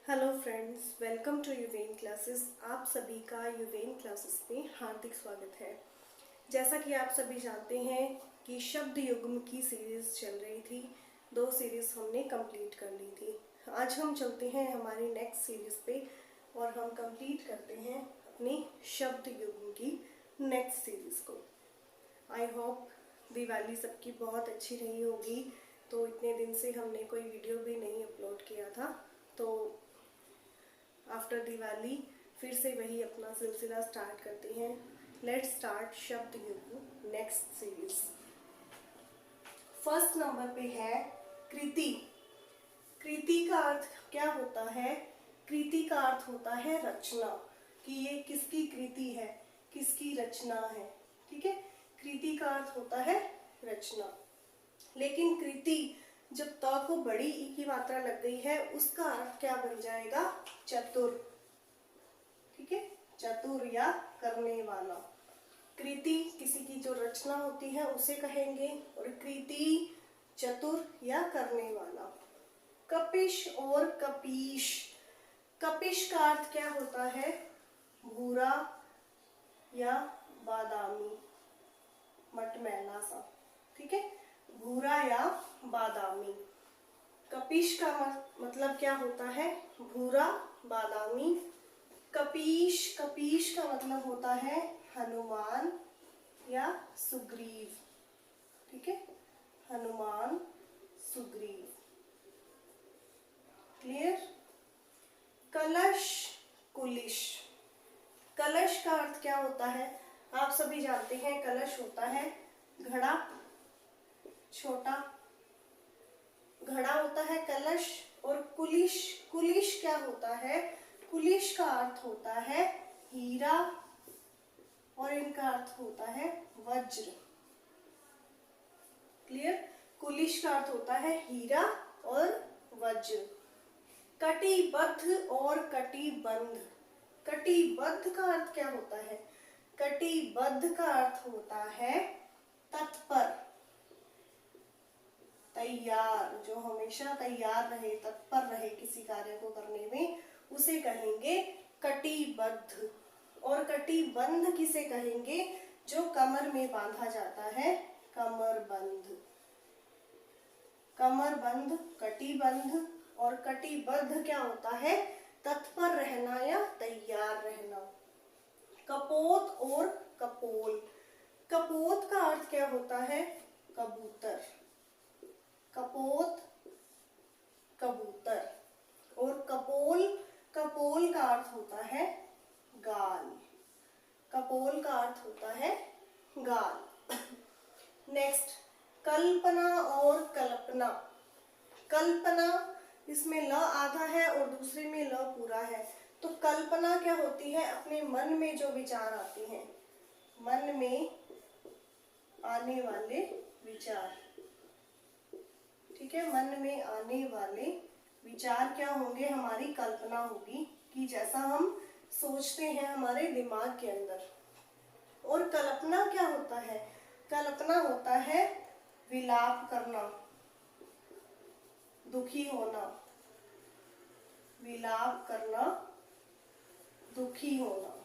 Hello friends, welcome to Yuvan classes. आप सभी का यूवेन क्लासेस में हार्दिक स्वागत है। जैसा कि आप सभी जानते हैं कि शब्द युग्म की सीरीज चल रही थी, 2 सीरीज हमने कंप्लीट कर ली थी। आज हम चलते हैं हमारी नेक्स्ट सीरीज पे और हम कंप्लीट करते हैं अपनी शब्द युग्म की नेक्स्ट सीरीज को। आई होप दिवाली सबकी बहुत अच्छी रही होगी। तो इतने दिन से हमने कोई वीडियो भी नहीं अपलोड किया था, तो आफ्टर दिवाली फिर से वही अपना सिलसिला स्टार्ट करते हैं। लेट्स स्टार्ट शब्द युग्म नेक्स्ट सीरीज। फर्स्ट नंबर पे है कृति। कृति का अर्थ क्या होता है? कृति का अर्थ होता है रचना, कि ये किसकी कृति है, किसकी रचना है। ठीक है, कृति का अर्थ होता है रचना। लेकिन कृति जब त को बड़ी ई की मात्रा लग गई है, उसका अर्थ क्या बन जाएगा? चतुर। ठीक है, चतुर या करने वाला। कृति किसी की जो रचना होती है उसे कहेंगे, और कृति चतुर या करने वाला। कपिश और कपीश। कपिश का अर्थ क्या होता है? भूरा या बादामी, मटमैला सा। ठीक है, भूरा या बादामी। कपिश का मतलब क्या होता है? भूरा, बादामी। कपीश, कपीश का मतलब होता है हनुमान या सुग्रीव। ठीक है, हनुमान, सुग्रीव। क्लियर? कलश, कुलिश। कलश का अर्थ क्या होता है? आप सभी जानते हैं कलश होता है घड़ा, छोटा घड़ा होता है कलश। और कुलिश, कुलिश क्या होता है? कुलिश का अर्थ होता है हीरा, और इनका अर्थ होता है वज्र। क्लियर? कुलिश का अर्थ होता है हीरा और वज्र। कटिबद्ध और कटिबंध। कटिबद्ध का अर्थ क्या होता है? कटिबद्ध का अर्थ होता है तत्पर, तैयार, जो हमेशा तैयार रहे, तत्पर रहे किसी कार्य को करने में, उसे कहेंगे कटिबद्ध। और कटिबंध किसे कहेंगे? जो कमर में बांधा जाता है, कमरबंध। कमरबंध, कटिबंध। और कटिबद्ध क्या होता है? तत्पर रहना या तैयार रहना। कपोत और कपोल। कपोत का अर्थ क्या होता है? कबूतर। कपोत, कबूतर। और कपोल, कपोल का अर्थ होता है गाल। कपोल का अर्थ होता है गाल। नेक्स्ट, कल्पना और कल्पना। कल्पना, इसमें ल आधा है और दूसरे में ल पूरा है। तो कल्पना क्या होती है? अपने मन में जो विचार आते हैं, मन में आने वाले विचार। ठीक है, मन में आने वाले विचार क्या होंगे? हमारी कल्पना होगी, कि जैसा हम सोचते हैं हमारे दिमाग के अंदर। और कल्पना क्या होता है? कल्पना होता है विलाप करना, दुखी होना। विलाप करना, दुखी होना।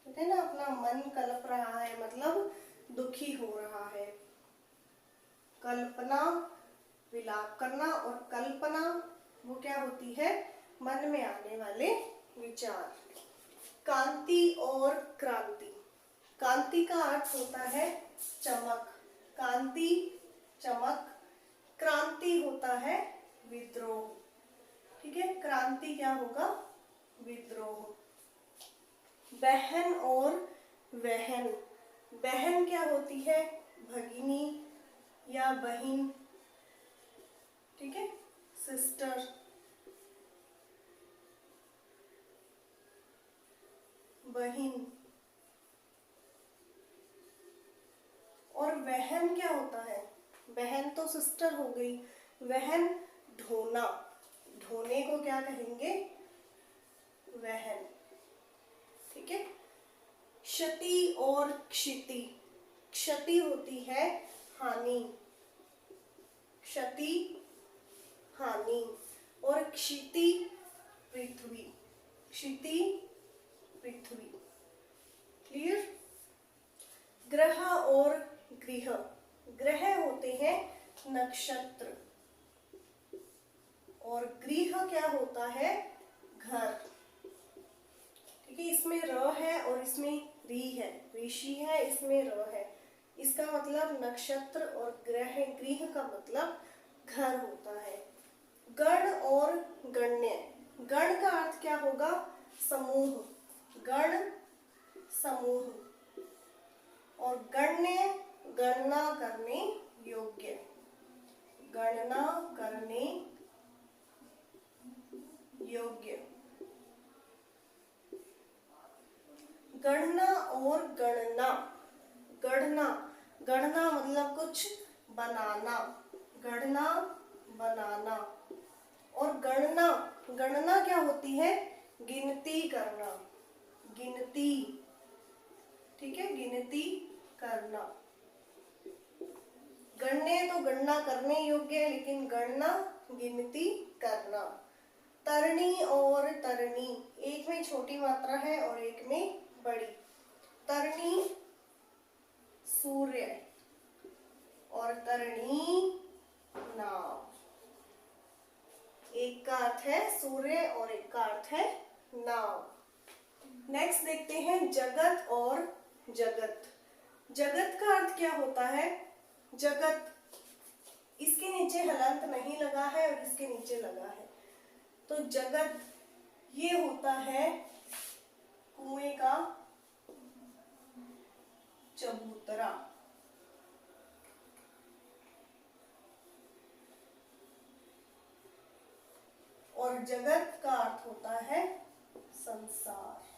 कहते हैं ना, अपना मन कल्प रहा है, मतलब दुखी हो रहा है। कल्पना, विलाप करना। और कल्पना वो क्या होती है? मन में आने वाले विचार। कांति और क्रांति। कांति का अर्थ होता है चमक। कांति, चमक। क्रांति होता है विद्रोह। ठीक है, क्रांति क्या होगा? विद्रोह। बहन और वहन। बहन क्या होती है? भगिनी या बहिन। ठीक है, सिस्टर। बहिन। और वहन क्या होता है? बहन तो सिस्टर हो गई। वहन, ढोना। ढोने को क्या कहेंगे? वहन। ठीक है। क्षति और क्षिति। क्षति होती है हानि। क्षति, हानि। और क्षिति पृथ्वी, क्षिति पृथ्वी। क्लियर। ग्रह और गृह, ग्रह होते हैं नक्षत्र और गृह क्या होता है, घर। ठीक है, इसमें र है और इसमें री है, ऋषि है, इसमें र है। इसका मतलब नक्षत्र और ग्रह, गृह का मतलब घर होता है। गण और गण्य, गण का अर्थ क्या होगा, समूह, गण समूह, और गण्य गणना करने योग्य, गणना करने योग्य। गणना और गणना, गणना, गणना मतलब कुछ बनाना, गणना बनाना, और गणना, गणना क्या होती है, गिनती करना, गिनती। ठीक है, गिनती करना। गणने तो गणना करने योग्य है, लेकिन गणना गिनती करना। तरणी और तरणी, एक में छोटी मात्रा है और एक में बड़ी। तरणी सूर्य और तरणी नाव, एक का अर्थ है सूर्य और एक का अर्थ है नाव। नेक्स्ट देखते हैं जगत और जगत। जगत का अर्थ क्या होता है, जगत, इसके नीचे हलंत नहीं लगा है और इसके नीचे लगा है, तो जगत ये होता है कुएं का चबूतरा। और जगत का अर्थ होता है संसार।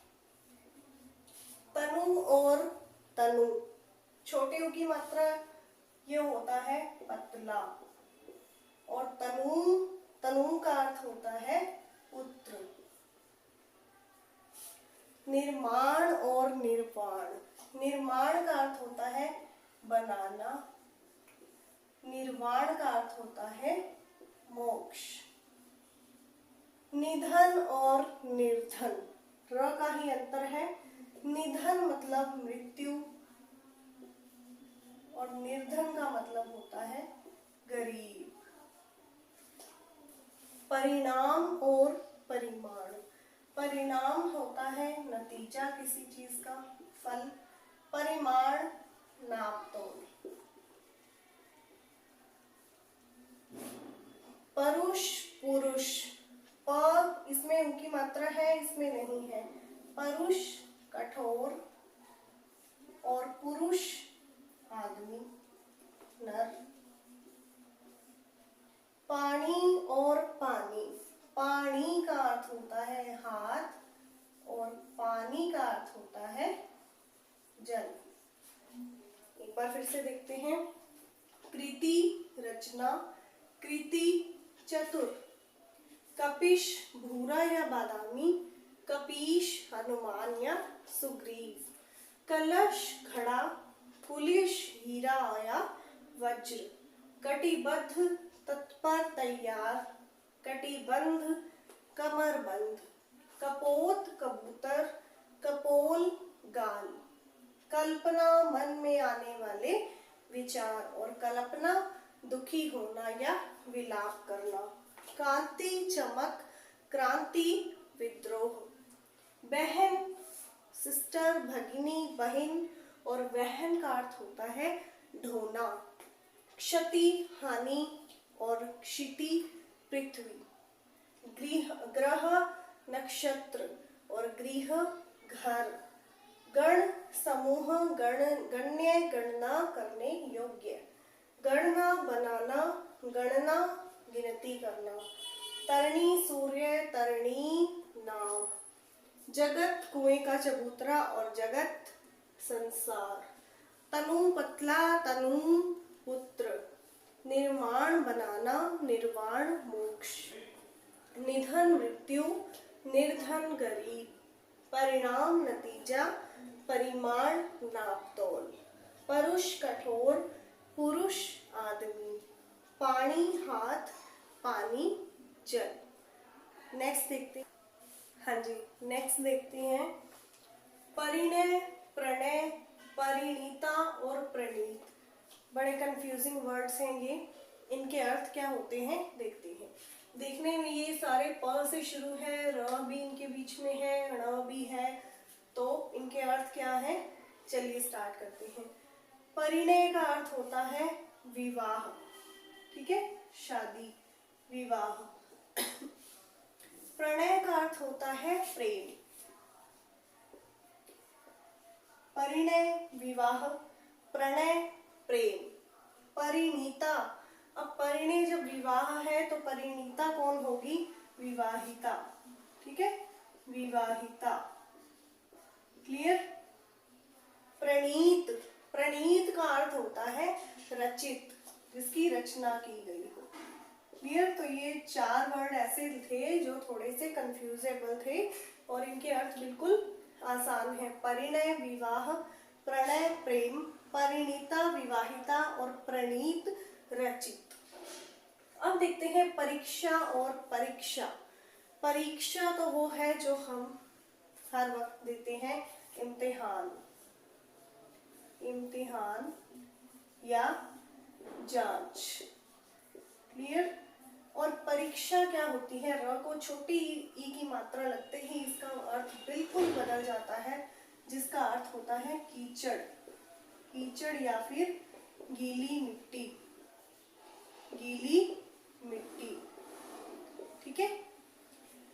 तनु और तनु, छोटे उ की मात्रा ये होता है पतला, और तनु, तनु का अर्थ होता है पुत्र। निर्माण और निर्वाण, निर्माण का अर्थ होता है बनाना, निर्वाण का अर्थ होता है मोक्ष। निधन और निर्धन, र का ही अंतर है। निधन मतलब मृत्यु और निर्धन का मतलब होता है गरीब। परिणाम और परिमाण, परिणाम होता है नतीजा किसी चीज का, फल। परिमाण नापतोल। परुष पुरुष, प इसमें उनकी मात्रा है, इसमें नहीं है। परुष कठोर और पुरुष आदमी, नर। पानी और पानी, पानी का अर्थ होता है हाथ और पानी का अर्थ होता है जल। एक बार फिर से देखते हैं। कृति रचना, कृति चतुर। कपिश भूरा या बादामी, कपीश हनुमान या सुग्रीव। कलश घड़ा, कुलिश हीरा या वज्र। कटिबद्ध तत्पर तैयार, कटिबंध कमरबंध। कपोत कबूतर, कपोल गाल। कल्पना मन में आने वाले विचार, और कल्पना दुखी होना या विलाप करना। कांति चमक, क्रांति विद्रोह। बहन सिस्टर, भगिनी बहन, और बहन का अर्थ होता है ढोना। क्षति हानि और क्षिति पृथ्वी। ग्रह नक्षत्र और गृह घर। गण समूह, गण्य गणना करने योग्य। गणना बनाना, गणना गिनती करना। तरणी सूर्य, तरणी नाव। जगत कुएं का चबूतरा और जगत संसार। तनु पतला, तनु पुत्र। निर्माण बनाना, निर्वाण मोक्ष। निधन मृत्यु, निर्धन गरीब। परिणाम नतीजा, परिमाण नापतोल। परुष कठोर, पुरुष आदमी। पानी हाथ, पानी जल। नेक्स्ट देखते हैं। हाँ जी, नेक्स्ट देखते हैं परिणय, प्रणय, परिणीता और प्रणीत। बड़े कंफ्यूजिंग वर्ड्स हैं ये, इनके अर्थ क्या होते हैं देखते हैं। देखने में ये सारे प से शुरू है, र भी इनके बीच में है, ण भी है, तो इनके अर्थ क्या है, चलिए स्टार्ट करते हैं। परिणय का अर्थ होता है विवाह, ठीक है, शादी, विवाह। प्रणय का अर्थ होता है प्रेम। परिणय विवाह, प्रणय प्रेम, परिणीता। अब परिणय जब विवाह है तो परिणीता कौन होगी, विवाहिता, ठीक है, विवाहिता, क्लियर। प्रणीत, प्रणीत का अर्थ होता है रचित, जिसकी रचना की गई हो, क्लियर। तो ये 4 वर्ड ऐसे थे जो थोड़े से कंफ्यूजेबल थे और इनके अर्थ बिल्कुल आसान है। परिणय विवाह, प्रणय प्रेम, परिणीता विवाहिता और प्रणीत रचित। अब देखते हैं परीक्षा और परीक्षा। परीक्षा तो वो है जो हम हर वक्त देते हैं, इम्तिहान, इम्तिहान या जांच, क्लियर। और परीक्षा क्या होती है, र को छोटी ई की मात्रा लगते ही इसका अर्थ बिल्कुल बदल जाता है, जिसका अर्थ होता है कीचड़, कीचड़ या फिर गीली मिट्टी, गीली मिट्टी, ठीक है।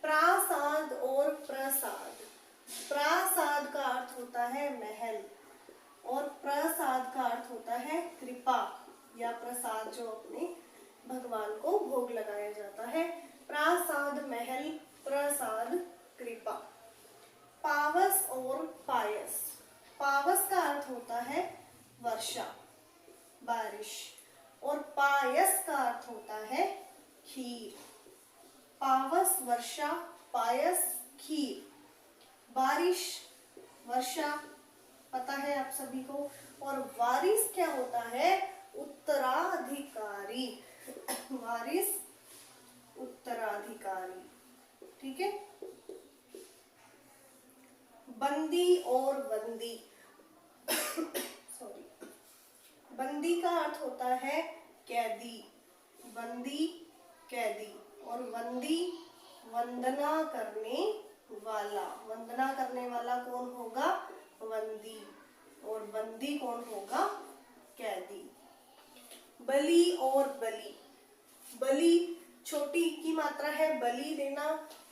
प्रासाद और प्रसाद। प्रासाद का अर्थ होता है महल और प्रसाद का अर्थ होता है कृपा या प्रसाद, जो अपने भगवान को भोग लगाया जाता है। प्रासाद महल, प्रसाद कृपा। पावस और पायस। पावस का अर्थ होता है वर्षा, बारिश, और पायस का अर्थ होता है खीर। पावस वर्षा, पायस खीर। बारिश, वर्षा पता है आप सभी को, और वारिस क्या होता है, उत्तराधिकारी, वारिस उत्तराधिकारी, ठीक है। बंदी और बंदी सॉरी, बंदी का अर्थ होता है कैदी, बंदी कैदी, और वंदी वंदना करने वाला। वंदना करने वाला कौन होगा, वंदी, और बंदी कौन होगा, कैदी। बलि और बलि। बलि छोटी की मात्रा है, बलि देना,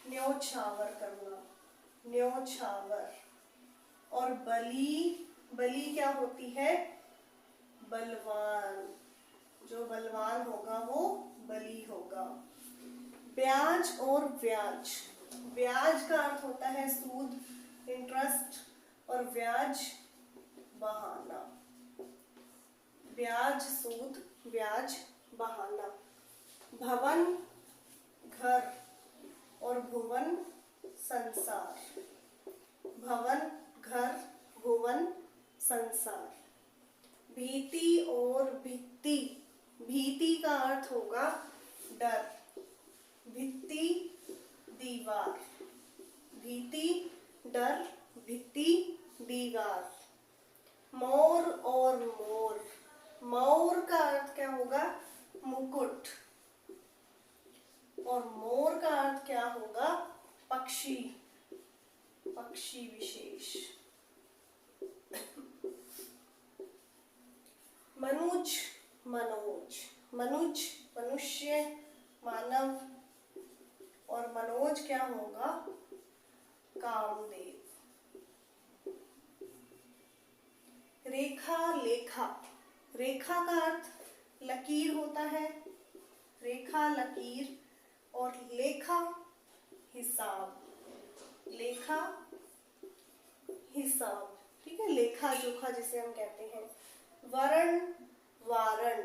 न्योछावर करना, न्योछावर। और बलि, बलि क्या होती है, बलवान, जो बलवान होगा वो बलि होगा। ब्याज और ब्याज। ब्याज का अर्थ होता है सूद, इंटरेस्ट, और ब्याज बहाना। ब्याज सूद, ब्याज बहाना। भवन घर और भुवन संसार। भवन घर, भुवन संसार। भीति और भित्ति। भीति का अर्थ होगा डर, भित्ति दीवार, भीति डर, भित्ति दीवार। मोर और मोर। मोर का अर्थ क्या होगा, मुकुट, और मोर का अर्थ क्या होगा, पक्षी, पक्षी विशेष। मनुज, मनोज। मनुज मनुष्य, मानव, और मनोज क्या होगा, कामदेव। रेखा, लेखा। रेखा का अर्थ लकीर होता है, रेखा लकीर, और लेखा हिसाब, लेखा हिसाब, ठीक है, लेखा जोखा जिसे हम कहते हैं। वरण, वारण।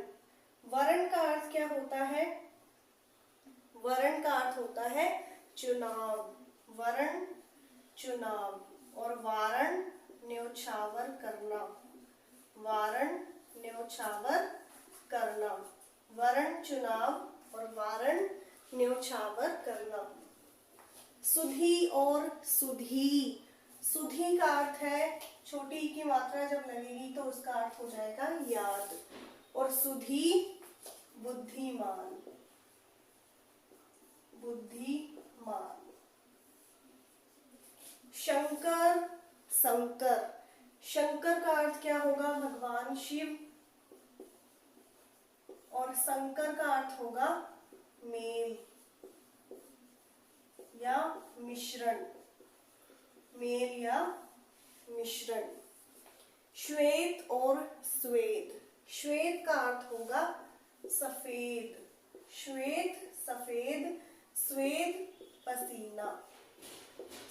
वरण का अर्थ क्या होता है, वरण का अर्थ होता है चुनाव, वरण चुनाव, और वारण न्योछावर करना, वारण न्योछावर करना। वरण चुनाव और वारण न्योछावर करना। सुधी और सुधी। सुधी का अर्थ है छोटी ई की मात्रा जब लगेगी तो उसका अर्थ हो जाएगा याद। और सुधी बुद्धिमान, बुद्धिमान। शंकर, शंकर। शंकर का अर्थ क्या होगा? भगवान शिव। और शंकर का अर्थ होगा मेल या मिश्रण, मेल या मिश्रण। श्वेत और श्वेत। श्वेत का अर्थ होगा सफेद, श्वेत सफेद, श्वेत पसीना।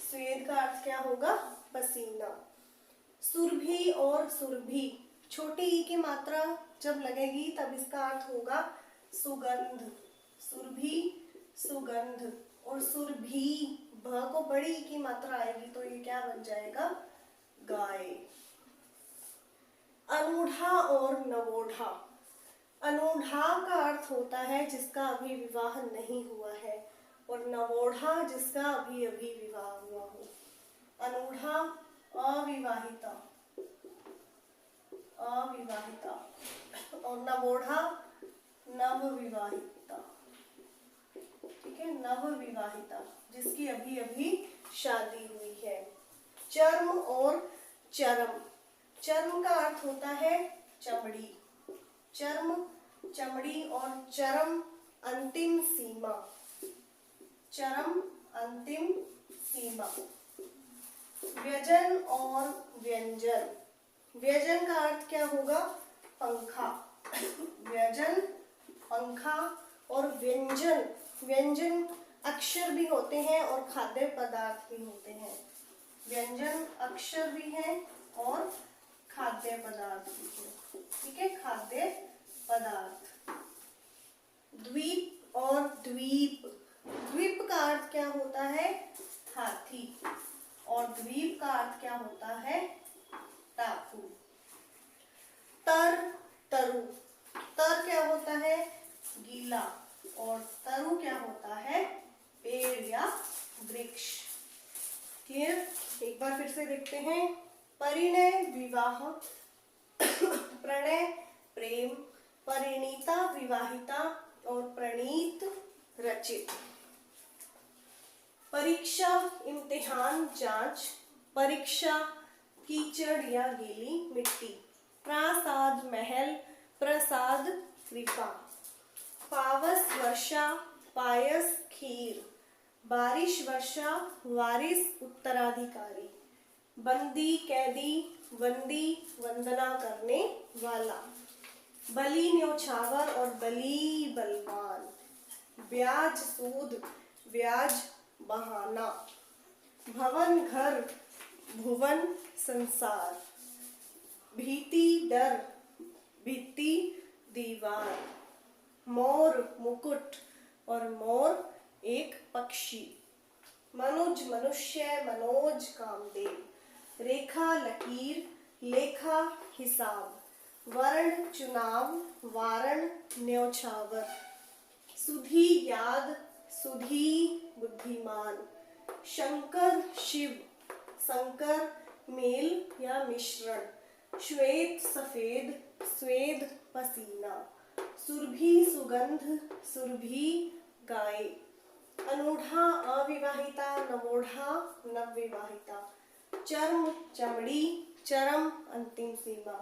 श्वेत का अर्थ क्या होगा? पसीना। सुरभि और सुरभि। छोटी ई की मात्रा जब लगेगी तब इसका अर्थ होगा सुगंध। सुरभि सुगंध। और सुरभि भ को बड़ी ई की मात्रा आएगी तो ये क्या बन जाएगा? गाय। अनूढ़ा और नवोढ़ा। अनूढ़ा का अर्थ होता है जिसका अभी विवाह नहीं हुआ है, और नवोढ़ा जिसका अभी अभी विवाह हुआ हो। अनूढ़ा अविवाहिता, अविवाहिता। और नवोढ़ा नवविवाहिता। ठीक है, नवविवाहिता जिसकी अभी अभी शादी हुई है। चर्म और चरम। चर्म का अर्थ होता है चमड़ी। चर्म चमड़ी। और चरम अंतिम सीमा, चरम अंतिम सीमा। व्यजन और व्यंजन। व्यजन का अर्थ क्या होगा? पंखा। व्यजन पंखा। और व्यंजन, व्यंजन अक्षर भी होते हैं और खाद्य पदार्थ भी होते हैं। व्यंजन अक्षर भी हैं और खाद्य पदार्थ भी हैं। ठीक है, खाद्य पदार्थ। द्वीप और द्वीप। द्वीप का अर्थ क्या होता है? हाथी। और द्वीप का अर्थ क्या होता है? टापू। तर, तरु। तर क्या होता है? गीला। और तरु क्या होता है? पेड़ या वृक्ष। क्लियर? एक बार फिर से देखते हैं। परिणय विवाह, प्रणय प्रेम, परिणीता विवाहिता, और प्रणीत रचित। परीक्षा इम्तिहान जांच, परीक्षा कीचड़ या गीली मिट्टी। प्रासाद महल, प्रसाद कृपा। पावस वर्षा, पायस खीर। बारिश वर्षा, वारिस उत्तराधिकारी। बंदी कैदी, वंदी वंदना करने वाला। बलि न्योछावर और बली बलवान। ब्याज सूद, ब्याज बहाना। भवन घर, भुवन संसार। भीति डर, भित्ति दीवार। मोर मुकुट, और मोर एक पक्षी। मनुज मनुष्य, मनोज कामदेव। रेखा लकीर, लेखा हिसाब। वर्ण चुनाव, वारण न्योछावर। सुधी याद, सुधी बुद्धिमान। शंकर शिव, शंकर मेल या मिश्रण। श्वेत सफेद, स्वेद पसीना। सुरभि सुगंध, सुरभि गाय। अनूढ़ा अविवाहिता, नवोढ़ा नवविवाहिता। चर्म चमड़ी, चरम अंतिम सीमा।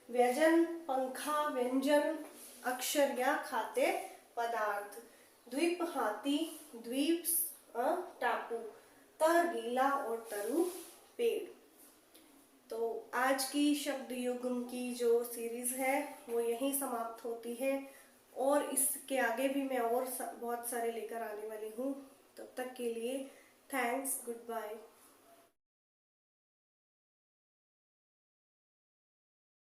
व्यजन पंखा, व्यंजन अक्षर या खाद्य पदार्थ। द्वीप हाथी, द्वीप टापू। तर गीला और तरु पेड़। तो आज की शब्द युग्म की जो सीरीज है वो यहीं समाप्त होती है, और इसके आगे भी मैं और बहुत सारे लेकर आने वाली हूँ। तब तक के लिए थैंक्स, गुड बाय।